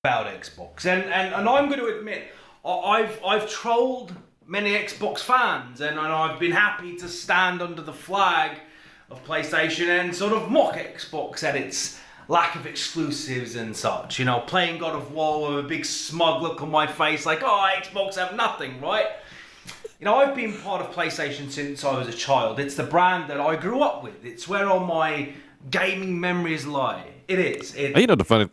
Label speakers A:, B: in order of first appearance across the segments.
A: about Xbox, and I'm going to admit I've trolled many Xbox fans, and I've been happy to stand under the flag of PlayStation and sort of mock Xbox at its lack of exclusives and such. You know, playing God of War with a big smug look on my face, like, oh, Xbox have nothing, right? You know, I've been part of PlayStation since I was a child. It's the brand that I grew up with. It's where all my gaming memories lie. It is.
B: And you know
A: PlayStation's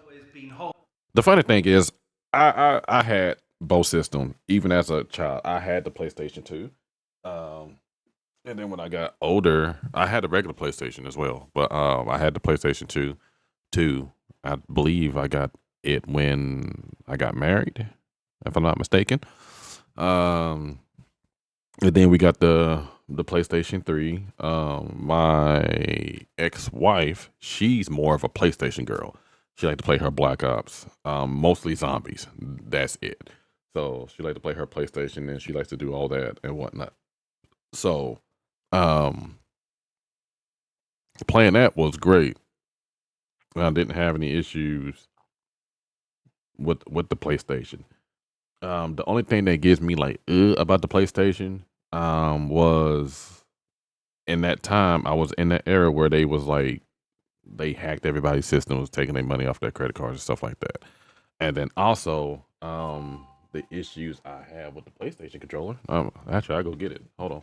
A: always been home.
B: the funny thing is, I had both systems even as a child. I had the PlayStation 2, and then when I got older, I had a regular PlayStation as well. But I had the PlayStation 2. I believe I got it when I got married, if I'm not mistaken. Um, and then we got the PlayStation 3. My ex-wife, she's more of a PlayStation girl. She like to play her Black Ops, mostly zombies. That's it. So she like to play her PlayStation, and she likes to do all that and whatnot. So, um, playing that was great. I didn't have any issues with the PlayStation. The only thing that gives me like about the PlayStation was in that time I was in that era where they was like they hacked everybody's system, was taking their money off their credit cards and stuff like that. And then also the issues I have with the PlayStation controller. Actually I go get it. Hold on.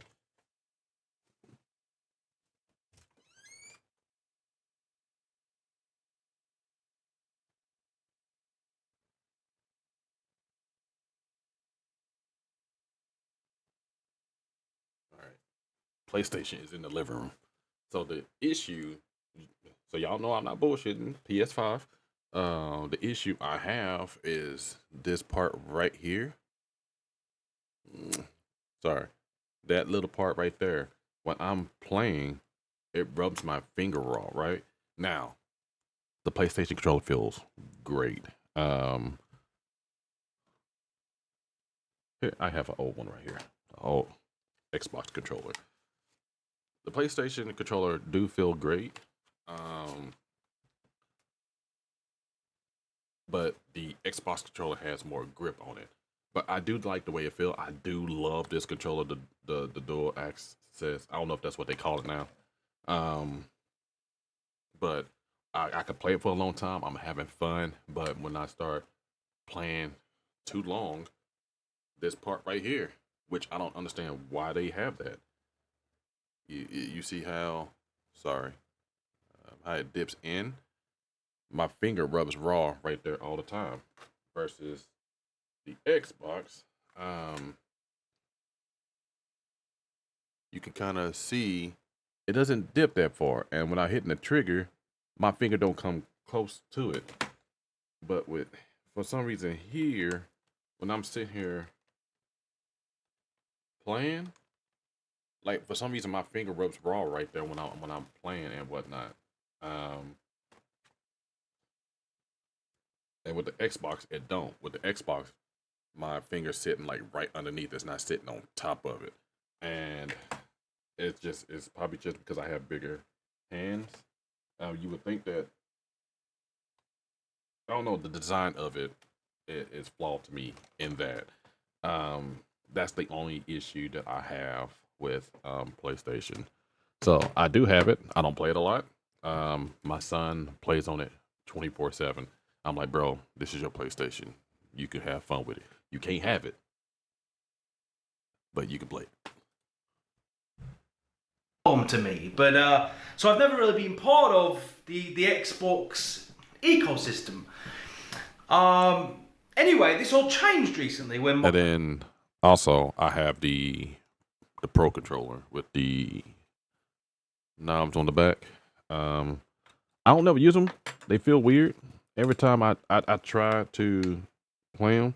B: All right. PlayStation is in the living room. So the issue, so y'all know I'm not bullshitting. PS5. The issue I have is this part right here. Sorry, that little part right there. When I'm playing, it rubs my finger raw. Right now, the PlayStation controller feels great. Um, Here I have an old one right here. Oh, Xbox controller. The PlayStation controller do feel great. Um, but the Xbox controller has more grip on it. But I do like the way it feels. I do love this controller, the dual access. I don't know if that's what they call it now. Um, but I could play it for a long time. I'm having fun. But when I start playing too long, this part right here, which I don't understand why they have that. You see how, sorry, how it dips in? My finger rubs raw right there all the time versus the Xbox. You can kind of see it doesn't dip that far, and when I hitting the trigger, my finger don't come close to it. But with for some reason here, when I'm sitting here playing, like for some reason my finger rubs raw right there when I'm playing and whatnot. Um, and with the Xbox, it don't. With the Xbox, my finger's sitting like right underneath. It's not sitting on top of it, and it's probably just because I have bigger hands. You would think that I don't know the design of it is flawed to me in that. That's the only issue that I have with PlayStation. So I do have it. I don't play it a lot. My son plays on it 24/7. I'm like, bro, this is your PlayStation. You can have fun with it. You can't have it, but you can play it.
A: Home to me. But so I've never really been part of the Xbox ecosystem. Anyway, this all changed recently when
B: And then also I have the Pro controller with the knobs on the back. Um, I don't never use them. They feel weird every time I try to play them.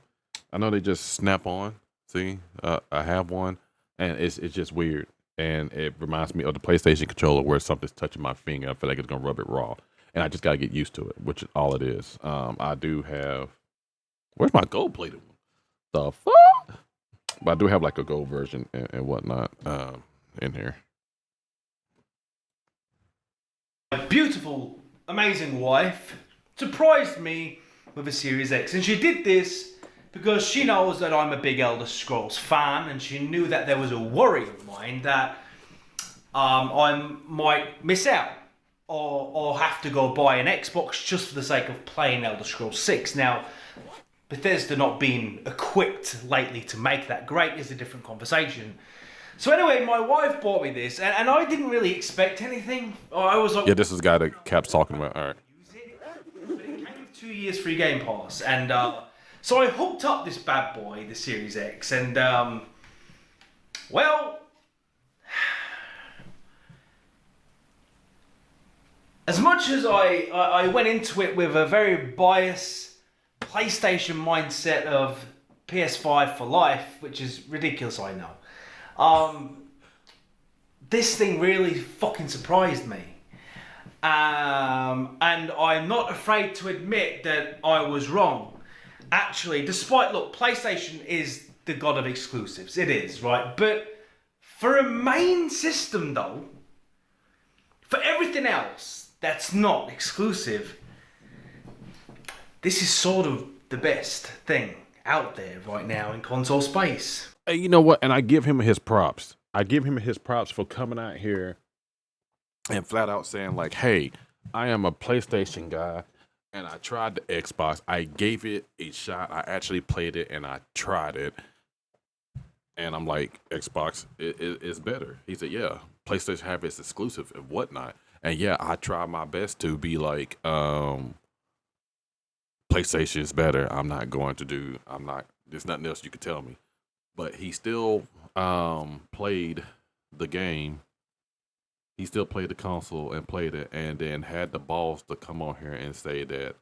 B: I know they just snap on. See, I have one, and it's just weird, and it reminds me of the PlayStation controller where something's touching my finger. I feel like it's gonna rub it raw, and I just gotta get used to it, which is all it is. I do have. Where's my gold plated one? The fuck? But I do have like a gold version and whatnot in here.
A: my beautiful, amazing wife surprised me with a Series X. And she did this because she knows that I'm a big Elder Scrolls fan, and she knew that there was a worry of mine that I might miss out or have to go buy an Xbox just for the sake of playing Elder Scrolls 6. Now, Bethesda not being equipped lately to make that great is a different conversation. So anyway, my wife bought me this, and I didn't really expect anything. I was like,
B: Yeah, this is the guy that Cap's talking about. All right.
A: use it, but it came with 2 years free Game Pass, and so I hooked up this bad boy, the Series X, and well, as much as I went into it with a very biased PlayStation mindset of PS5 for life, which is ridiculous, I know. This thing really fucking surprised me. And I'm not afraid to admit that I was wrong. Actually, look, PlayStation is the god of exclusives. It is, right? But for a main system, though, for everything else that's not exclusive, this is sort of the best thing out there right now in console space.
B: Hey, you know what? And I give him his props. I give him his props for coming out here and flat out saying like, hey, I am a PlayStation guy and I tried the Xbox. I gave it a shot. I actually played it and I tried it. And I'm like, Xbox is better. He said, yeah, PlayStation have its exclusive and whatnot. And yeah, I tried my best to be like, PlayStation is better. There's nothing else you could tell me. But he still played the game. He still played the console and played it, and then had the balls to come on here and say that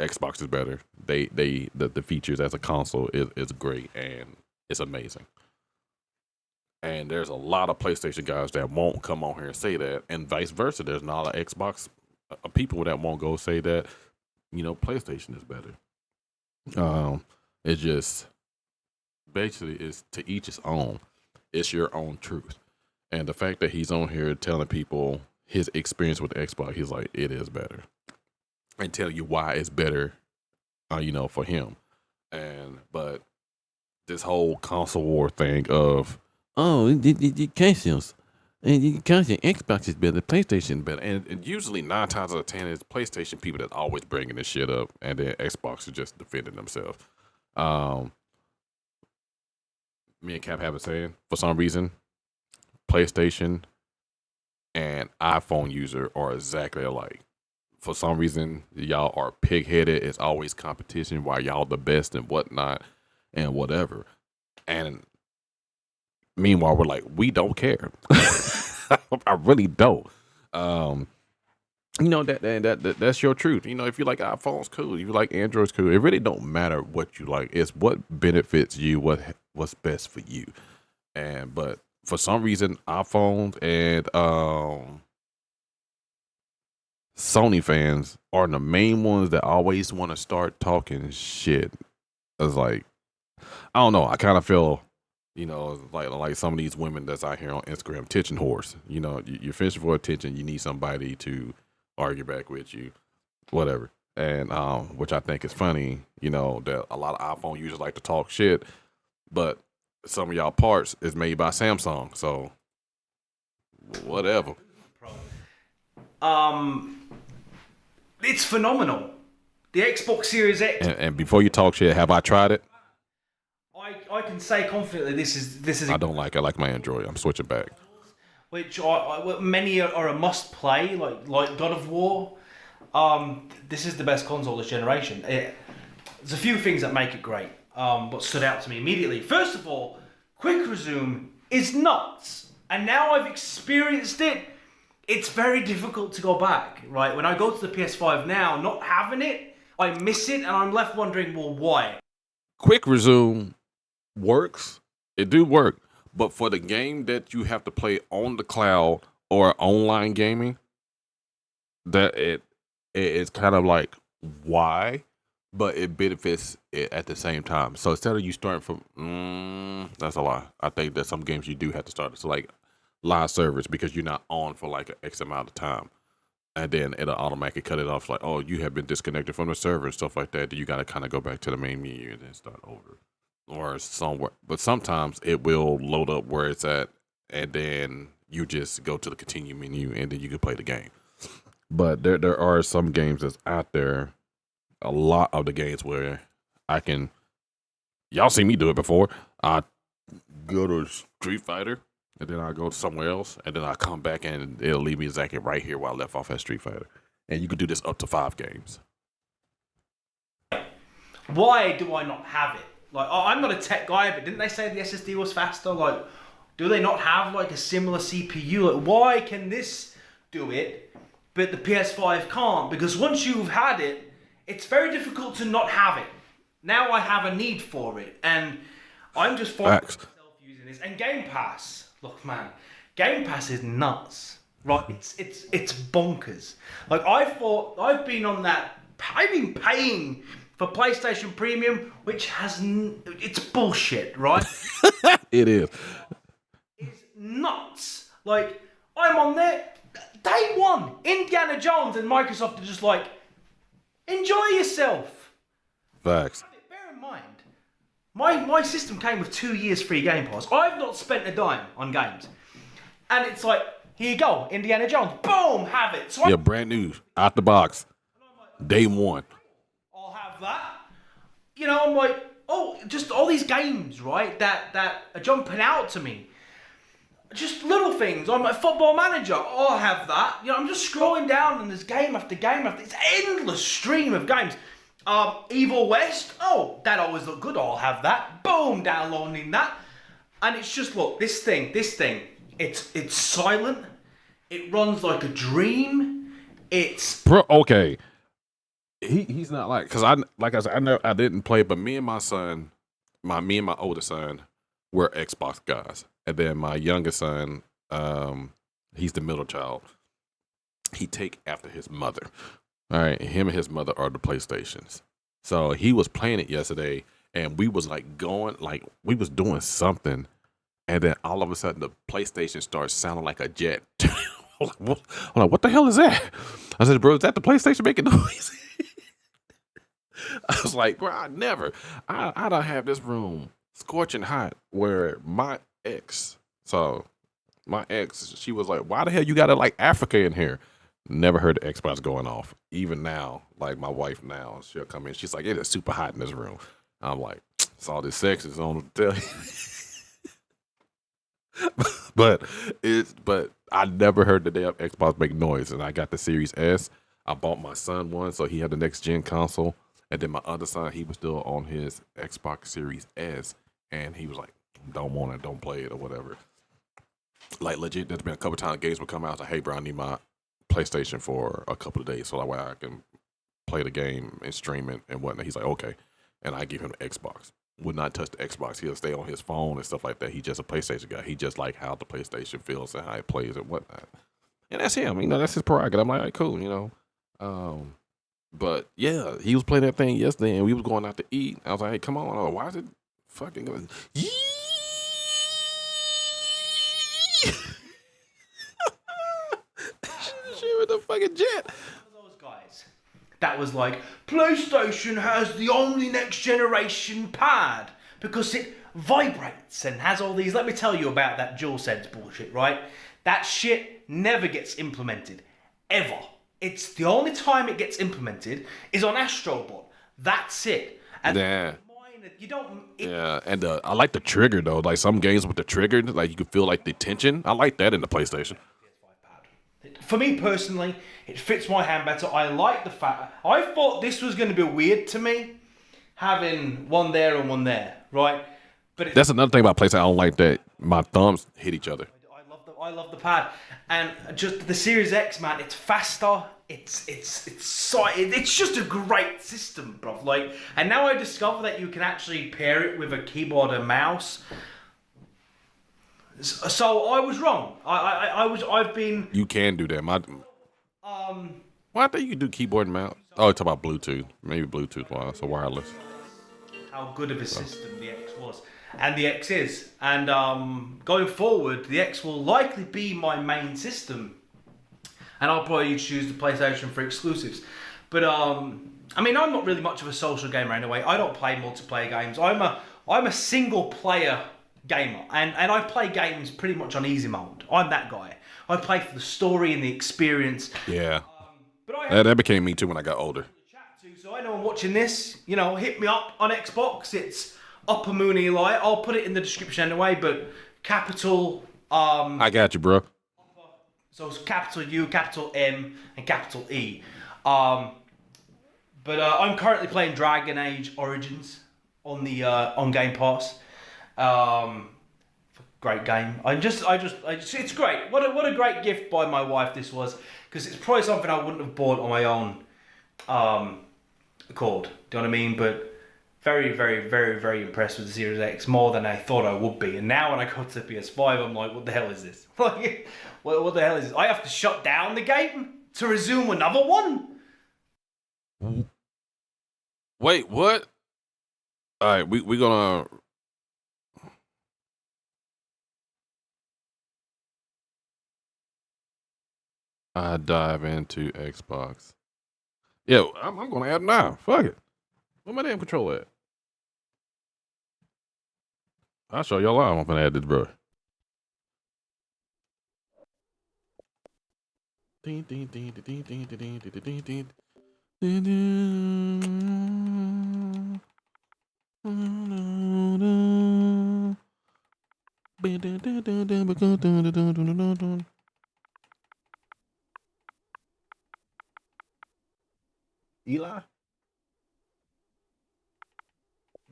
B: Xbox is better. The features as a console is great and it's amazing. And there's a lot of PlayStation guys that won't come on here and say that, and vice versa. There's not a lot of Xbox people that won't go say that, PlayStation is better. It's just basically it's to each his own. It's your own truth. And the fact that he's on here telling people his experience with the Xbox, he's like, it is better. And telling you why it's better, for him. But this whole console war thing of, the consoles, and you can't say Xbox is better, PlayStation is better. And usually 9 times out of 10 is PlayStation people that's always bringing this shit up, and then Xbox is just defending themselves. Me and Cap have a saying, for some reason, PlayStation and iPhone user are exactly alike. For some reason, y'all are pig-headed. It's always competition while y'all the best and whatnot and whatever. And meanwhile, we're like, we don't care. I really don't. That's your truth. If you like iPhones, cool. If you like Android's, cool. It really don't matter what you like. It's what benefits you, what's best for you. But for some reason, iPhones and Sony fans are the main ones that always want to start talking shit. It's like, I don't know. I kind of feel, like some of these women that's out here on Instagram, attention whores. You're fishing for attention. You need somebody to argue back with you, whatever. And which I think is funny, that a lot of iPhone users like to talk shit, but some of y'all parts is made by Samsung, so whatever.
A: It's phenomenal. The Xbox Series X.
B: And before you talk shit, have I tried it?
A: I can say confidently this is.
B: I don't like it. I like my Android. I'm switching back.
A: Which many are a must play, like God of War. This is the best console this generation. There's a few things that make it great. What stood out to me immediately. First of all, quick resume is nuts, and now I've experienced it. It's very difficult to go back, right? When I go to the PS5 now, not having it, I miss it, and I'm left wondering, well, why?
B: Quick resume works. It do work, but for the game that you have to play on the cloud or online gaming, that it's kind of like why, but it benefits it at the same time. So instead of you starting from, that's a lie. I think that some games you do have to start. It's like live service because you're not on for like an X amount of time. and then it'll automatically cut it off. Like, oh, you have been disconnected from the server and stuff like that. Then you got to kind of go back to the main menu and then start over, or somewhere. But sometimes it will load up where it's at, and then you just go to the continue menu, and then you can play the game. But there are some games that's out there. A lot of the games where I can. Y'all see me do it before. I go to Street Fighter, and then I go to somewhere else, and then I come back, and it'll leave me exactly right here where I left off at Street Fighter. And you can do this up to 5 games.
A: Why do I not have it? Like, I'm not a tech guy, but didn't they say the SSD was faster? Like, do they not have like a similar CPU? Like, why can this do it, but the PS5 can't? Because once you've had it, it's very difficult to not have it. Now I have a need for it, and I'm just finding myself using this. And Game Pass, look, man, Game Pass is nuts, right? It's bonkers. Like, I've been paying for PlayStation Premium, which it's bullshit, right?
B: It is.
A: It's nuts. Like, I'm on there, day one, Indiana Jones and Microsoft are just like, enjoy yourself.
B: Facts.
A: Bear in mind, my system came with 2 years free Game Pass. I've not spent a dime on games. And it's like, here you go, Indiana Jones, boom, have it. So
B: brand new, out the box, day one.
A: I'll have that. You know, I'm like, oh, just all these games, right, that are jumping out to me. Just little things. I'm a Football Manager. Oh, I'll have that. You know, I'm just scrolling down and there's game after game after. It's an endless stream of games. Evil West. Oh, that always looked good. I'll have that. Boom, downloading that. And it's just, look, this thing. It's silent. It runs like a dream. It's
B: okay. He's not like, because I said, I didn't play, but me and my older son were Xbox guys. And then my youngest son, he's the middle child. He take after his mother. All right, him and his mother are the PlayStations. So he was playing it yesterday, and we was like we was doing something, and then all of a sudden the PlayStation starts sounding like a jet. I'm like, what the hell is that? I said, bro, is that the PlayStation making noise? I was like, bro, I don't have this room scorching hot where my ex, she was like, why the hell you got it like Africa in here? Never heard the Xbox going off. Even now, like my wife now, she'll come in. She's like, it is super hot in this room. I'm like, it's all this sex is on the telly. but I never heard the damn Xbox make noise. And I got the Series S. I bought my son one, so he had the next gen console. And then my other son, he was still on his Xbox Series S, and he was like, don't want it, don't play it, or whatever. Like, legit, there's been a couple times games would come out. I was like, hey, bro, I need my PlayStation for a couple of days so that way I can play the game and stream it and whatnot. He's like, okay. And I give him the Xbox. Would not touch the Xbox. He'll stay on his phone and stuff like that. He's just a PlayStation guy. He just like how the PlayStation feels and how it plays and whatnot. And that's him. You know, that's his prerogative. I'm like, all right, cool, you know. But yeah, he was playing that thing yesterday and we was going out to eat. I was like, hey, come on. Oh, why is it fucking going? She with the fucking jet.
A: Those guys that was like, PlayStation has the only next generation pad because it vibrates and has all these. Let me tell you about that DualSense bullshit, right? That shit never gets implemented, ever. It's the only time it gets implemented is on Astrobot. That's it. And
B: yeah.
A: You don't.
B: Yeah, and I like the trigger though. Like some games with the trigger, like you can feel like the tension. I like that in the PlayStation.
A: For me personally, it fits my hand better. I like the fact. I thought this was going to be weird to me, having one there and one there, right? But
B: that's another thing about PlayStation. I don't like that my thumbs hit each other.
A: I love the pad, and just the Series X, man. It's faster. It's just a great system, bro. Like, and now I discover that you can actually pair it with a keyboard and mouse. So I was wrong. I've been.
B: You can do that. Well, I think you can do keyboard and mouse. Oh, it's about Bluetooth. Maybe Bluetooth wise, so wireless.
A: How good of a system the X was. And the X is. And going forward, the X will likely be my main system. and I'll probably choose the PlayStation for exclusives. But I mean, I'm not really much of a social gamer anyway. I don't play multiplayer games. I'm a single player gamer, and I play games pretty much on easy mode. I'm that guy. I play for the story and the experience.
B: Yeah.
A: But I have
B: That became me too when I got older.
A: chat to, so I know I'm watching this. You know, hit me up on Xbox. It's Upper Moon Eli. I'll put it in the description anyway. But capital
B: I got you, bro.
A: so it's capital U, capital M, and capital E. But I'm currently playing Dragon Age Origins on the on Game Pass. Great game. It's great. What a great gift by my wife this was, because it's probably something I wouldn't have bought on my own accord. Do you know what I mean? But very, very, very, very impressed with the Series X, more than I thought I would be. And now when I go to the PS5, I'm like, what the hell is this? Like, what the hell is this? I have to shut down the game to resume another one?
B: Wait, what? All right, we're gonna. I dive into Xbox. Yeah, I'm gonna add now. Fuck it. Where my damn controller at? I'll show y'all live. I'm gonna add this, bro. Ding, ding, ding, ding, ding, ding, ding, ding, ding, ding. Ding, ding. Eli?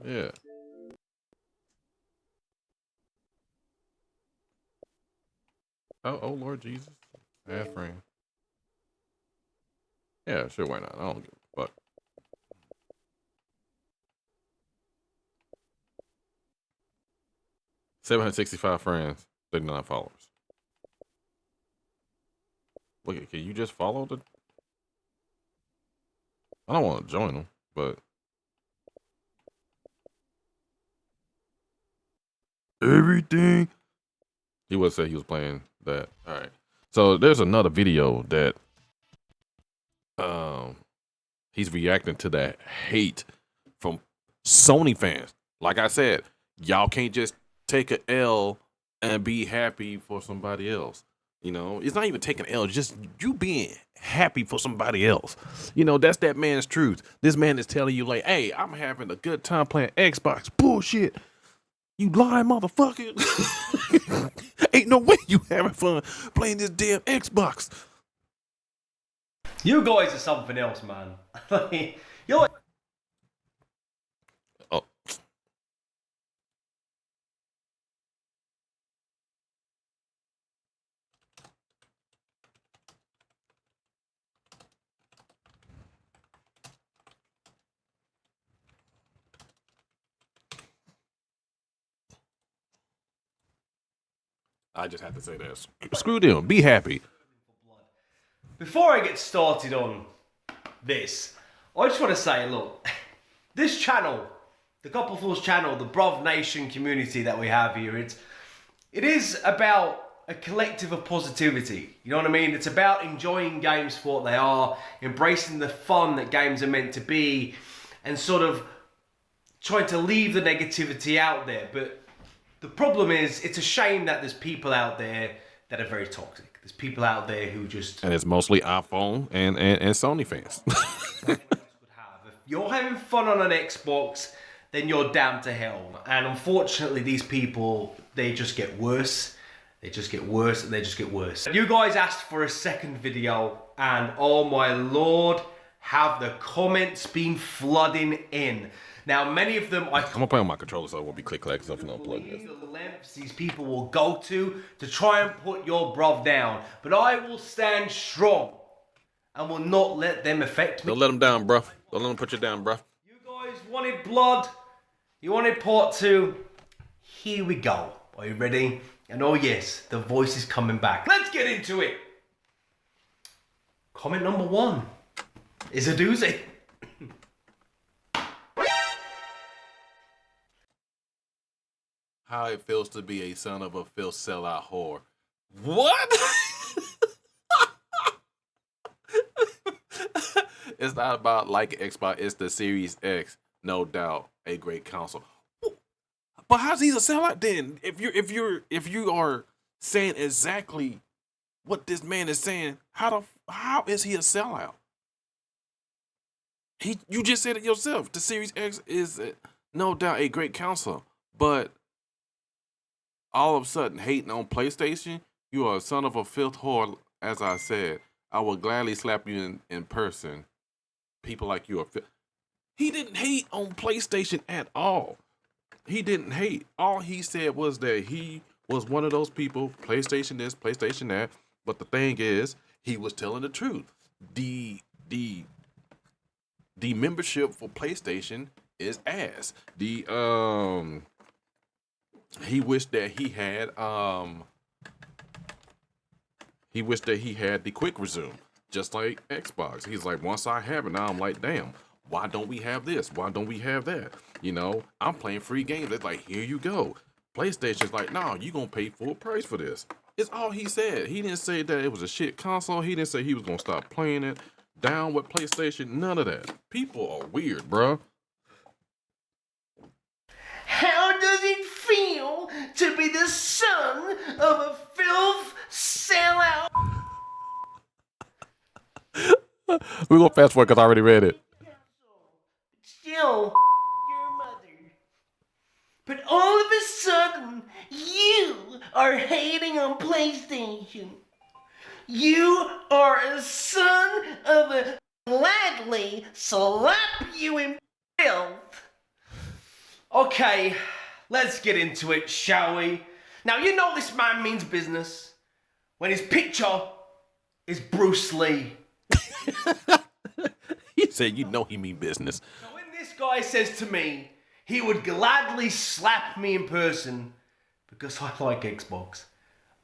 B: Yeah. Oh Lord Jesus. Add friend. Yeah, sure, why not? I don't give a fuck. $765 friends, 39 followers. Look, can you just follow the? I don't want to join them, but everything. He would say he was playing that. All right. So there's another video that he's reacting to that hate from Sony fans. Like I said, y'all can't just take a L and be happy for somebody else. You know, it's not even taking L, just you being happy for somebody else. You know, that's that man's truth. This man is telling you, like, hey, I'm having a good time playing Xbox. Bullshit. You lying motherfucker. Ain't no way you having fun playing this damn Xbox.
A: You guys are something else, man. You're like...
B: Oh. I just have to say that. Screw them. Be happy.
A: Before I get started on this, I just want to say, look, this channel, the Couplefuls channel, the Bruv Nation community that we have here, it is about a collective of positivity. You know what I mean? It's about enjoying games for what they are, embracing the fun that games are meant to be, and sort of trying to leave the negativity out there. But the problem is, it's a shame that there's people out there that are very toxic. There's people out there who just...
B: And it's mostly iPhone and Sony fans.
A: If you're having fun on an Xbox, then you're damned to hell. And unfortunately, these people, they just get worse. They just get worse and they just get worse. You guys asked for a second video, and oh my lord, have the comments been flooding in. Now, many of them...
B: I'm gonna play on my controller so it won't be click-clack stuff and unplug this.
A: The lengths these people will go to try and put your bruv down. But I will stand strong and will not let them affect me.
B: Don't let them down, bruh. Don't let them put you down, bruh.
A: You guys wanted blood. You wanted part 2. Here we go. Are you ready? And oh yes, the voice is coming back. Let's get into it. Comment number 1 is a doozy.
B: How it feels to be a son of a filth sellout whore. What? It's not about like Xbox. It's the Series X, no doubt, a great console. But how's he a sellout then? If you are saying exactly what this man is saying, how is he a sellout? You just said it yourself. The Series X is no doubt a great console, but all of a sudden hating on PlayStation, you are a son of a filth whore. As I said, I will gladly slap you in person. People like you are. He didn't hate on PlayStation at all. He didn't hate. All he said was that he was one of those people. PlayStation this, PlayStation that. But the thing is, he was telling the truth. The membership for PlayStation is ass. He wished that he had the quick resume, just like Xbox. He's like, once I have it, now I'm like, damn, why don't we have this? Why don't we have that? You know, I'm playing free games. It's like, here you go. PlayStation's like, no, you gonna pay full price for this. It's all he said. He didn't say that it was a shit console. He didn't say he was gonna stop playing it. Down with PlayStation, none of that. People are weird, bro.
A: How does it feel to be the son of a filth sellout?
B: We're gonna fast forward because I already read it.
A: Still, your mother. But all of a sudden, you are hating on PlayStation. You are a son of a gladly slap you in filth. Okay, let's get into it, shall we? Now, you know this man means business when his picture is Bruce Lee.
B: He said, you know he mean business.
A: So when this guy says to me, he would gladly slap me in person because I like Xbox,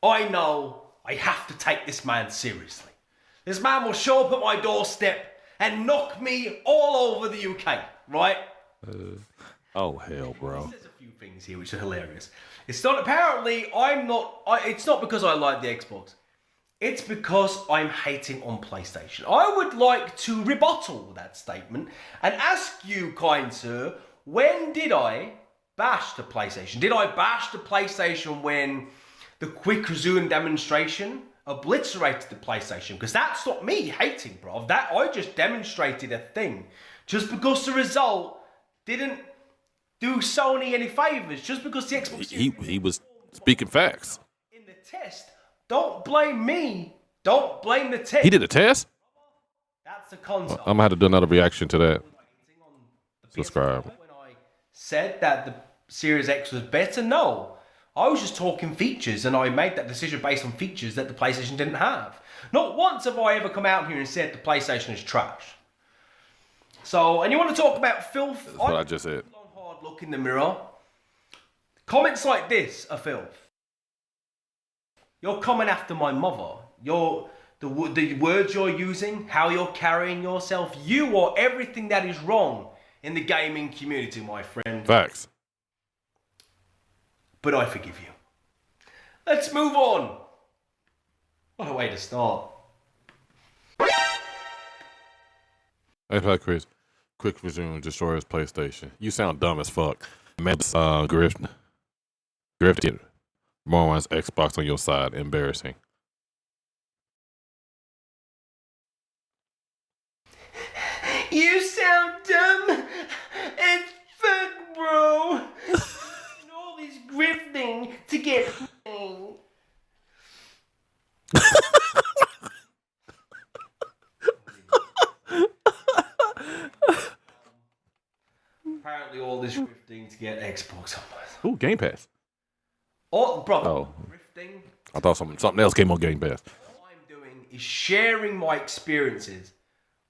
A: I know I have to take this man seriously. This man will show up at my doorstep and knock me all over the UK, right?
B: Oh, hell, bro.
A: There's a few things here which are hilarious. It's not, apparently, it's not because I like the Xbox. It's because I'm hating on PlayStation. I would like to rebuttal that statement and ask you, kind sir, when did I bash the PlayStation? Did I bash the PlayStation when the quick resume demonstration obliterated the PlayStation? Because that's not me hating, bro. That I just demonstrated a thing. Just because the result didn't do Sony any favors, just because the Xbox
B: he was speaking facts
A: in the test. Don't blame me. Don't blame the test.
B: He did a test.
A: That's the console.
B: I'm gonna have to do another reaction to that. Subscribe.
A: When I said that the Series X was better, no. I was just talking features, and I made that decision based on features that the PlayStation didn't have. Not once have I ever come out here and said the PlayStation is trash. So, and you want to talk about filth?
B: That's what I just said.
A: Long hard look in the mirror. Comments like this are filth. You're coming after my mother. The words you're using, how you're carrying yourself. You are everything that is wrong in the gaming community, my friend.
B: Facts.
A: But I forgive you. Let's move on. What a way to start.
B: Hey, Chris. Quick resume destroys PlayStation. You sound dumb as fuck. Man, grifted. Morons Xbox on your side. Embarrassing.
A: You sound dumb as fuck, bro. And all this grifting to get apparently all this grifting to get Xbox on.
B: Ooh, Game Pass.
A: Oh, bro.
B: Oh.
A: Grifting.
B: I thought something else came on Game Pass.
A: All I'm doing is sharing my experiences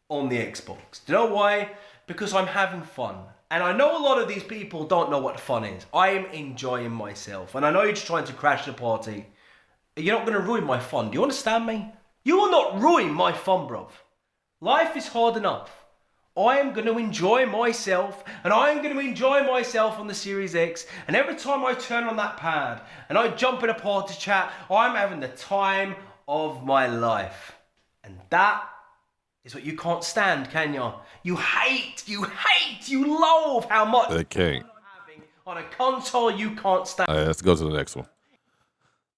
A: on the Xbox. Do you know why? Because I'm having fun. And I know a lot of these people don't know what fun is. I am enjoying myself. And I know you're just trying to crash the party. You're not going to ruin my fun. Do you understand me? You will not ruin my fun, bruv. Life is hard enough. I am going to enjoy myself, and I am going to enjoy myself on the Series X, and every time I turn on that pad, and I jump in a party chat, I'm having the time of my life. And that is what you can't stand, can you? You loathe how much
B: They can't.
A: having on a console you can't stand.
B: Let's go to the next one.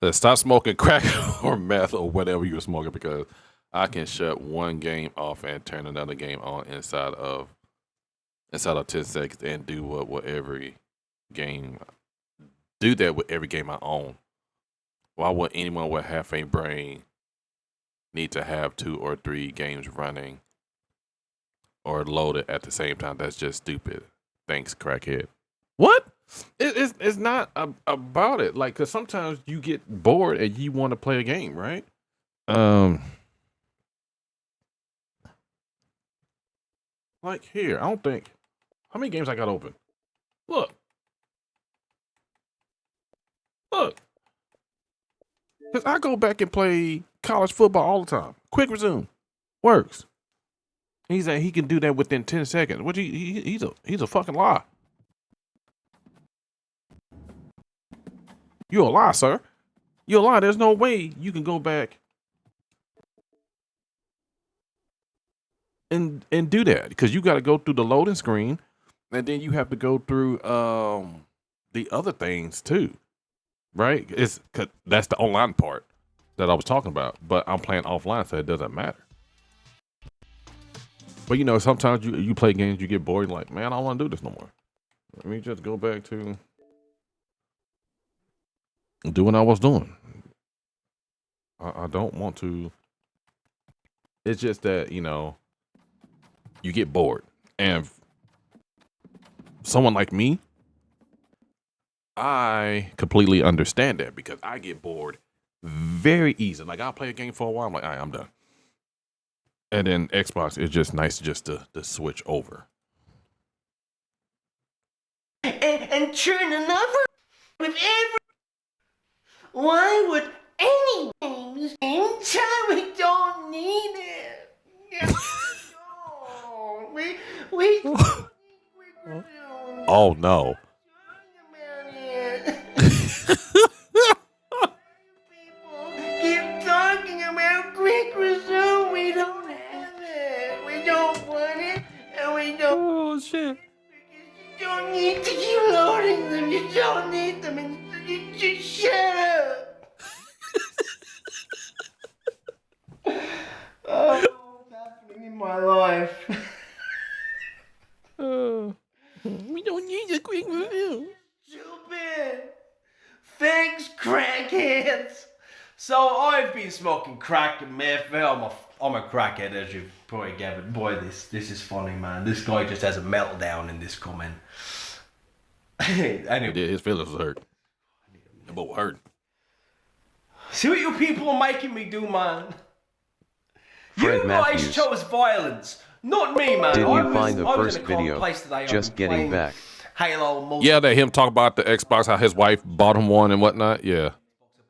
B: Let's stop smoking crack or meth or whatever you're smoking, because I can shut one game off and turn another game on inside of 10 seconds and do whatever game. Do that with every game I own. Why would anyone with half a brain need to have 2 or 3 games running or loaded at the same time? That's just stupid. Thanks, crackhead. What? It's not about it. Like, cause sometimes you get bored and you want to play a game, right? Like here, I don't think. How many games I got open? Look. Cause I go back and play college football all the time. Quick resume works. He's like, he can do that within 10 seconds. What he's a fucking lie. You're a lie, sir. You're a lie. There's no way you can go back and do that, because you got to go through the loading screen, and then you have to go through the other things too, right? It's 'cause that's the online part that I was talking about, but I'm playing offline, so it doesn't matter. But you know, sometimes you play games, you get bored, like, man, I don't want to do this no more. Let me just go back to doing what I was doing. I don't want to. It's just that, you know, you get bored. And someone like me, I completely understand that, because I get bored very easy. Like, I'll play a game for a while, I'm like, all right, I'm done. And then Xbox is just nice just to switch over.
C: And turn another with every. Why would any games time we don't need it? No, we
B: Oh no.
C: People keep talking about quick resume. We don't have it. We don't want it, and we don't.
B: Oh shit.
C: You don't need to keep loading them. You don't need them, and you just shut up. Oh, what's happening in my life?
B: We don't need a quick review.
C: Stupid. Thanks, crackheads.
A: So I've been smoking crack and meth. I'm a crackhead, as you've probably gathered. Boy, this is funny, man. This guy just has a meltdown in this comment. Anyway,
B: His feelings was hurt. That boy hurt.
A: see what you people are making me do, man.
D: Fred
A: You guys
D: Matthews.
A: chose violence, not me, man.
D: Didn't
A: I
D: you
A: was,
D: find the
A: I was
D: first
A: in a calm
D: video?
A: place today. I've
D: Just
A: been
D: getting
A: playing
D: back.
A: Halo multiplayer.
B: Yeah, that him talk about the Xbox, how his wife bought him one and whatnot. Yeah.
A: A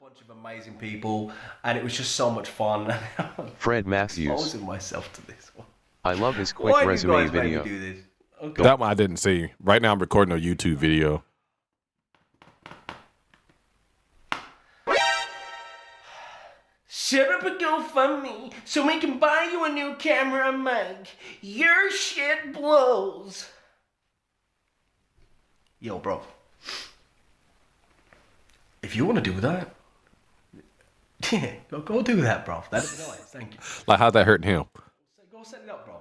A: bunch of amazing people, and it was just so much fun.
D: Fred Matthews.
A: Exposing myself to this one.
D: I love his quick
A: Why do you
D: resume
A: guys make
D: video.
A: me do this? Okay.
B: That one I didn't see. Right now I'm recording a YouTube video.
C: Set up a GoFundMe so we can buy you a new camera and mic. Your shit blows.
A: Yo, bro. If you want to do that, yeah, go do that, bro. That'd be nice. Thank you.
B: Like, how's that hurting him?
A: Go set it up, bro.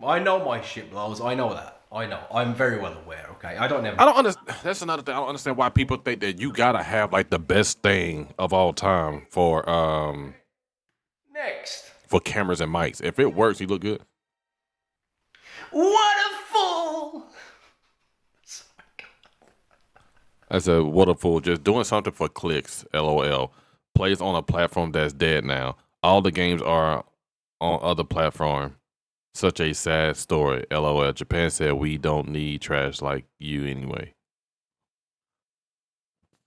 A: I know my shit blows. I know that. I know. I'm very well aware. Okay. I don't understand.
B: That's another thing. I don't understand why people think that you gotta have like the best thing of all time for
A: Next.
B: cameras and mics. If it works, you look good.
C: What a fool!
B: I said, what a fool. Just doing something for clicks, LOL. Plays on a platform that's dead now. All the games are on other platforms. Such a sad story, LOL. Japan said we don't need trash like you anyway.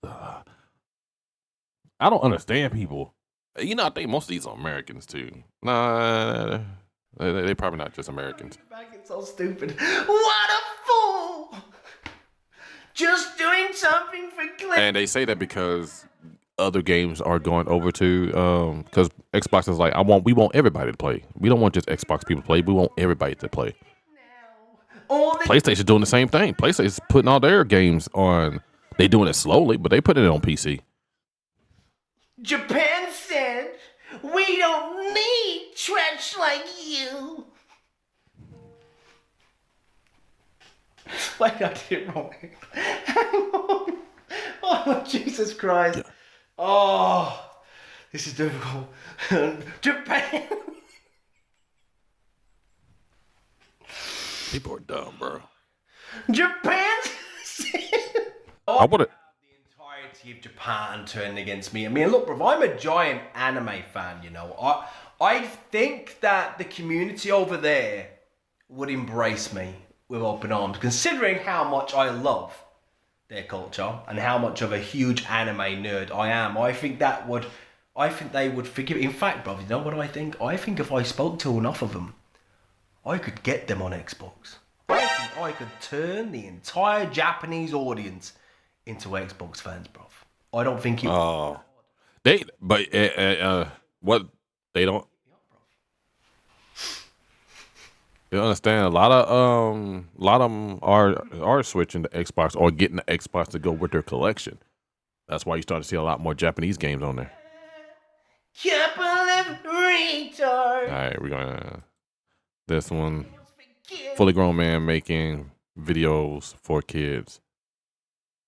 B: I don't understand people. You know, I think most of these are Americans too. Nah, they probably not just Americans.
A: Back, it's so stupid.
C: What a fool! Just doing something for clicks.
B: And they say that because other games are going over to, because Xbox is like, we want everybody to play. We don't want just Xbox people to play. We want everybody to play.
C: All the
B: PlayStation doing the same thing. PlayStation's putting all their games on. They doing it slowly, but they put it on PC.
C: Japan said, we don't need trash like you. Wait, I did it wrong. Hang on. Oh, Jesus Christ. Oh, this is difficult. Japan.
B: People are dumb, bro.
C: Japan said.
B: I would have.
A: The entirety of Japan turned against me. I mean, look, bro, I'm a giant anime fan, you know. I think that the community over there would embrace me with open arms, considering how much I love their culture and how much of a huge anime nerd I am. I think they would forgive. In fact, bro, you know what I think? I think if I spoke to enough of them, I could get them on Xbox. I think I could turn the entire Japanese audience into Xbox fans, bro. I don't think it.
B: What they don't. You understand? A lot of them are switching to Xbox or getting the Xbox to go with their collection. That's why you start to see a lot more Japanese games on there.
C: Couple of retards.
B: All right, we're gonna this one. Fully grown man making videos for kids.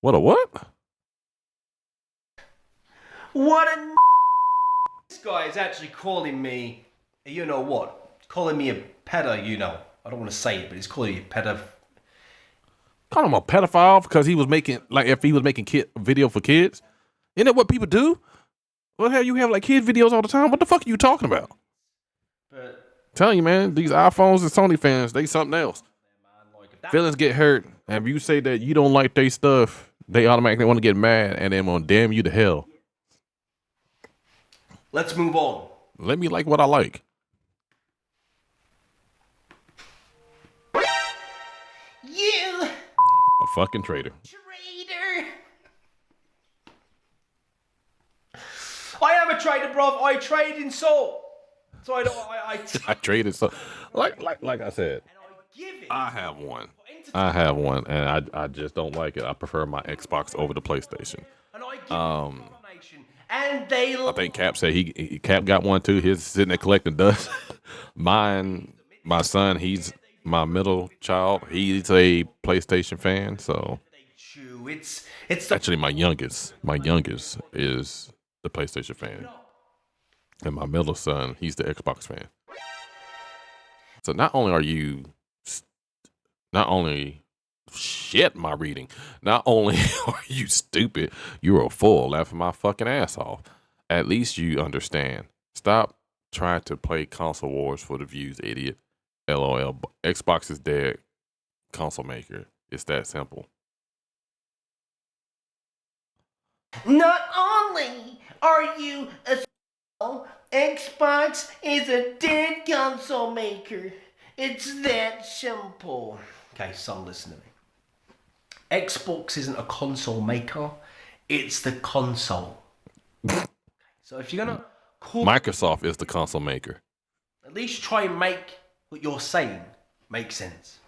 B: What a what?
C: What a
A: This guy is actually calling me, you know what? Calling me a pedo, you know. I don't want to say it, but he's calling me a pedo.
B: Call him a pedophile because he was making, like, if he was making video for kids. Isn't that what people do? What the hell, you have like kid videos all the time? What the fuck are you talking about?
A: But
B: Telling you, man, these iPhones and Sony fans, they something else.
A: like, if that
B: Feelings get hurt. And if you say that you don't like their stuff, they automatically want to get mad and then want to damn you to hell.
A: let's move on.
B: Let me like what I like.
C: you
B: A fucking traitor.
C: traitor.
A: I am a trader, bro. I trade in salt. So I don't.
B: I traded so like I said.
A: And I give it.
B: I have one, and I just don't like it. I prefer my Xbox over the PlayStation.
A: And I give it information. And they.
B: I think Cap said Cap got one too. He's sitting there collecting dust. My son, he's my middle child. He's a PlayStation fan. So
A: chew. It's the
B: actually my youngest is the PlayStation fan, and my middle son, he's the Xbox fan. So not only my reading. Not only are you stupid, you're a fool, laughing my fucking ass off. At least you understand. Stop trying to play console wars for the views, idiot. LOL. Xbox is dead. Console maker. It's that simple.
C: Not only are you a Xbox is a dead console maker. It's that simple.
A: Okay, son, listen to me. Xbox isn't a console maker, it's the console. So if you're gonna call
B: Microsoft is the console maker.
A: at least try and make what you're saying make sense.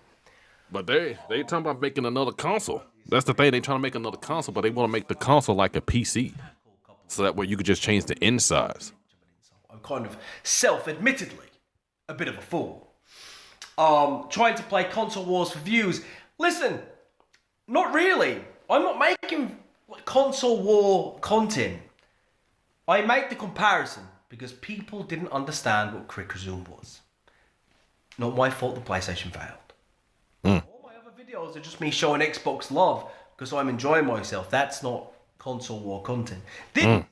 B: But they talking about making another console. That's the thing. They trying to make another console, but they want to make the console like a PC. So that way you could just change the insides.
A: I'm kind of self-admittedly a bit of a fool. Trying to play console wars for views. Listen, not really. I'm not making console war content. I make the comparison because people didn't understand what Quick Resume was. Not my fault the PlayStation failed. All my other videos are just me showing Xbox love because I'm enjoying myself. That's not console war content. This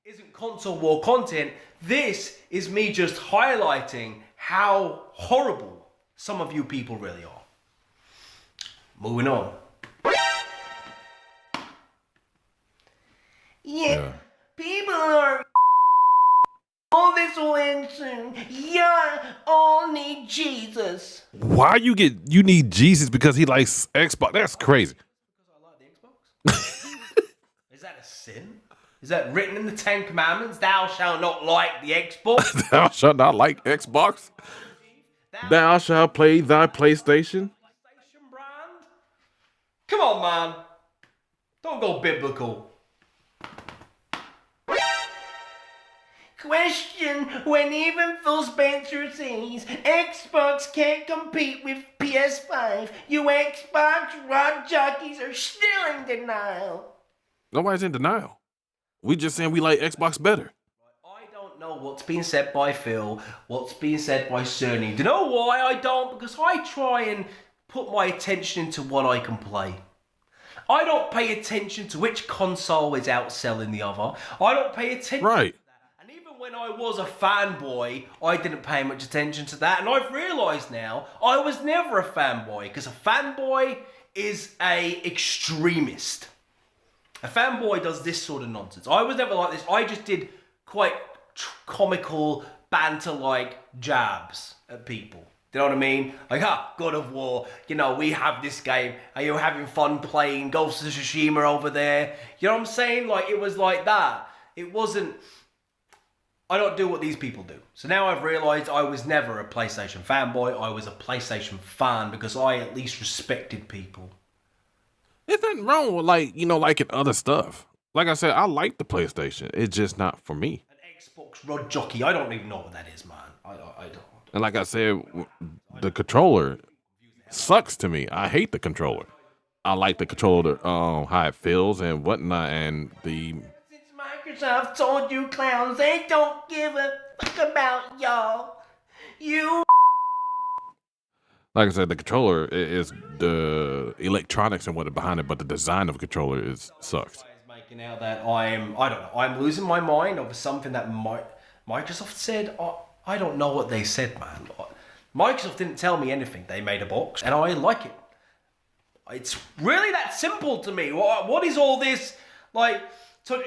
A: isn't console war content. This is me just highlighting how horrible some of you people really are. Moving on.
C: Yeah, people are all this will end soon. You all need Jesus.
B: Why you need Jesus because he likes Xbox? That's crazy.
A: Because I like the Xbox. Is that a sin?
C: Is that written in the Ten Commandments? Thou shalt not like the Xbox.
B: Thou shalt not like Xbox. Thou shalt play thy PlayStation.
C: PlayStation brand. Come on, man. Don't go biblical. Question: when even Phil Spencer says Xbox can't compete with PS5, you Xbox rod jockeys are still in denial.
B: Nobody's in denial. We just saying we like Xbox better.
C: I don't know what's being said by Phil, what's being said by Cerny. Do you know why I don't? Because I try and put my attention into what I can play. I don't pay attention to which console is outselling the other. I don't pay attention.
B: Right.
C: And even when I was a fanboy, I didn't pay much attention to that. And I've realised now, I was never a fanboy, because a fanboy is a extremist. A fanboy does this sort of nonsense. I was never like this. I just did quite comical, banter-like jabs at people. Do you know what I mean? Like, God of War, you know, we have this game. Are you having fun playing Ghost of Tsushima over there? You know what I'm saying? Like, it was like that. It wasn't... I don't do what these people do. So now I've realised I was never a PlayStation fanboy. I was a PlayStation fan because I at least respected people.
B: There's nothing wrong with, like, you know, liking other stuff. Like I said, I like the PlayStation. It's just not for me.
C: An Xbox rod jockey, I don't even know what that is, man. I don't.
B: And like I said, the controller sucks to me. I hate the controller. I like the controller, how it feels and whatnot, and the...
C: Since Microsoft told you clowns they don't give a fuck about y'all, you...
B: Like I said, the controller is the electronics and what behind it, but the design of the controller sucks.
C: Making out that I don't know, I'm losing my mind over something that Microsoft said. I don't know what they said, man. Microsoft didn't tell me anything. They made a box, and I like it. It's really that simple to me. What is all this? Like, so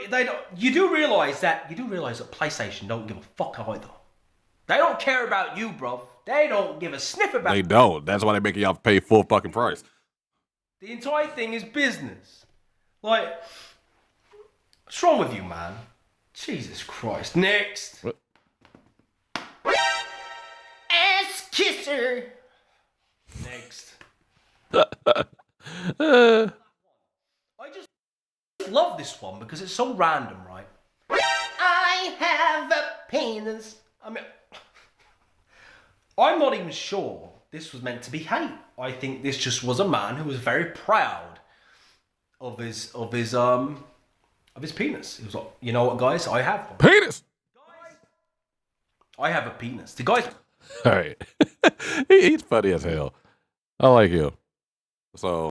C: you do realize that PlayStation don't give a fuck either. They don't care about you, bro. They don't give a sniff about you.
B: They don't. That's why they're making y'all pay full fucking price.
C: The entire thing is business. Like, what's wrong with you, man? Jesus Christ. Next.
B: What?
C: Ass kisser. Next. I just love this one because it's so random, right? I have a penis. I mean, I'm not even sure this was meant to be hate. I think this just was a man who was very proud of his penis. He was like, you know what, guys, I have one.
B: Penis.
C: I have a penis. The guy's...
B: All right. He's funny as hell. I like him. So